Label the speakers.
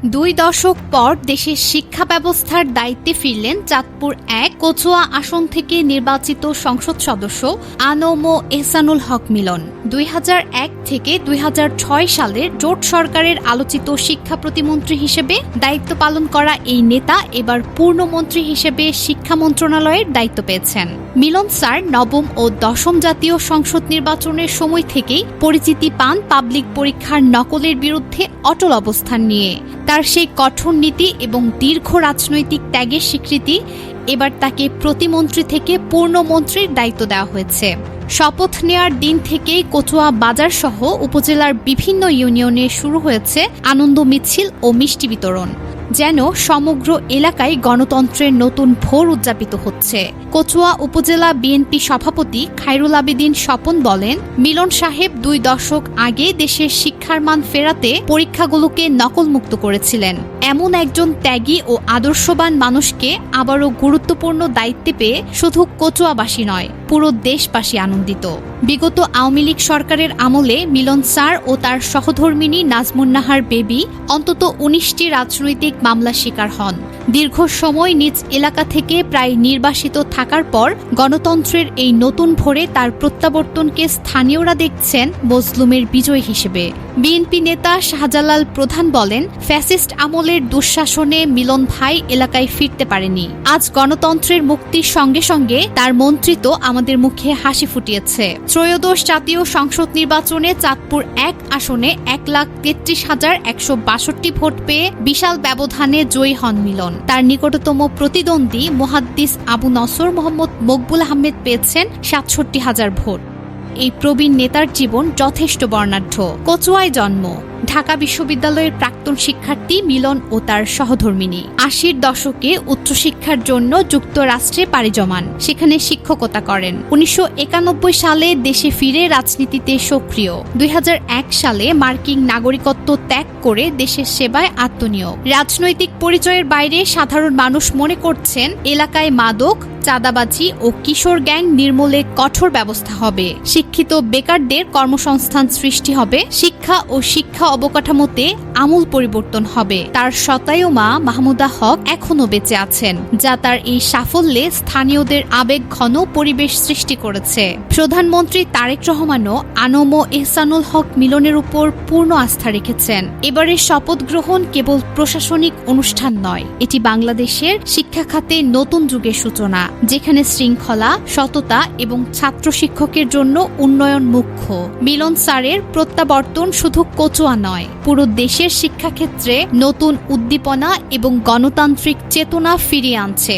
Speaker 1: 2 দশক পর দেশের শিক্ষা ব্যবস্থার দায়িত্বে ফিরলেন চাঁদপুর 1 কচুয়া আসন থেকে নির্বাচিত সংসদ সদস্য আনম এহসানুল হক মিলন। 2001 থেকে 2006 সালের জোট সরকারের আলোচিত শিক্ষা প্রতিমন্ত্রী হিসেবে দায়িত্ব পালন করা এই নেতা এবার পূর্ণমন্ত্রী হিসেবে শিক্ষা মন্ত্রণালয়ের দায়িত্ব পেয়েছেন। মিলন স্যার নবম ও দশম জাতীয় সংসদ নির্বাচনের সময় থেকেই পরিচিতি পান পাবলিক পরীক্ষার নকলের বিরুদ্ধে অটল অবস্থান নিয়ে। তার সেই কঠোর নীতি এবং দীর্ঘ রাজনৈতিক ত্যাগের স্বীকৃতি এবার তাকে প্রতিমন্ত্রী থেকে পূর্ণমন্ত্রীর দায়িত্ব দেওয়া হয়েছে। শপথ নেয়ার দিন থেকেই কচুয়া বাজার সহ উপজেলার বিভিন্ন ইউনিয়নে শুরু হয়েছে আনন্দ মিছিল ও মিষ্টি বিতরণ, যেন সমগ্র এলাকায় গণতন্ত্রের নতুন ভোর উদযাপিত হচ্ছে। কচুয়া উপজেলা বিএনপি সভাপতি খায়রুল আবেদিন স্বপন বলেন, মিলন সাহেব 2 দশক আগে দেশের শিক্ষার মান ফেরাতে পরীক্ষাগুলোকে নকলমুক্ত করেছিলেন। এমন একজন ত্যাগী ও আদর্শবান মানুষকে আবারও গুরুত্বপূর্ণ দায়িত্বে পেয়ে শুধু কচুয়াবাসী নয়, পুরো দেশবাসী আনন্দিত। বিগত আওয়ামী লীগ সরকারের আমলে মিলন স্যার ও তার সহধর্মিণী নাজমুন্নাহার বেবি অন্তত 19টি রাজনৈতিক মামলার শিকার হন। দীর্ঘ সময় নিজ এলাকা থেকে প্রায় নির্বাসিত থাকার পর গণতন্ত্রের এই নতুন ভোরে তার প্রত্যাবর্তনকে স্থানীয়রা দেখছেন মজলুমের বিজয় হিসেবে। বিএনপি নেতা শাহজালাল প্রধান বলেন, ফ্যাসিস্ট আমলের দুঃশাসনে মিলন ভাই এলাকায় ফিরতে পারেনি। আজ গণতন্ত্রের মুক্তির সঙ্গে সঙ্গে তার মন্ত্রিত্ব আমাদের মুখে হাসি ফুটিয়েছে। ত্রয়োদশ জাতীয় সংসদ নির্বাচনে চাঁদপুর 1 আসনে 1,33,162 ভোট পেয়ে বিশাল ব্যবধানে জয়ী হন মিলন। তার নিকটতম প্রতিদ্বন্দ্বী মুহাদ্দিস আবু নসর মোহাম্মদ মকবুল আহমেদ পেয়েছেন 67,000 ভোট। এই প্রবীণ নেতার জীবন যথেষ্ট বর্ণাঢ্য। কচুয়ায় জন্ম, ঢাকা বিশ্ববিদ্যালয়ের প্রাক্তন শিক্ষার্থী মিলন ও তার সহধর্মিণী 80-র দশকে উচ্চশিক্ষার জন্য যুক্তরাষ্ট্রে পাড়ি জমান, সেখানে শিক্ষকতা করেন। 1991 সালে দেশে ফিরে রাজনীতিতে সক্রিয়। 2001 সালে মার্কিন নাগরিকত্ব ত্যাগ করে দেশের সেবায় আত্মনিয়োগ। রাজনৈতিক পরিচয়ের বাইরে সাধারণ মানুষ মনে করছেন এলাকায় মাদক, চাঁদাবাজি ও কিশোর গ্যাং নির্মূলে কঠোর ব্যবস্থা হবে। শিক্ষিত বেকারদের কর্মসংস্থান সৃষ্টি হবে। শিক্ষা ও শিক্ষা অবকাঠামোতে আমূল পরিবর্তন হবে। তার শতায়ু মা মাহমুদা হক এখনো বেঁচে আছেন, যা তার এই সাফল্যে স্থানীয়দের আবেগ ঘন পরিবেশ সৃষ্টি করেছে। প্রধানমন্ত্রী তারেক রহমানও আনম এহসানুল হক মিলনের উপর পূর্ণ আস্থা রেখেছেন। এবারের শপথ গ্রহণ কেবল প্রশাসনিক অনুষ্ঠান নয়, এটি বাংলাদেশের শিক্ষা খাতে নতুন যুগের সূচনা, যেখানে শৃঙ্খলা, সততা এবং ছাত্র শিক্ষকের জন্য উন্নয়ন মুখ্য। মিলন স্যারের প্রত্যাবর্তন শুধু কচুয়া নয়, পুরো দেশের শিক্ষাক্ষেত্রে নতুন উদ্দীপনা এবং গণতান্ত্রিক চেতনা ফিরিয়ে আনছে।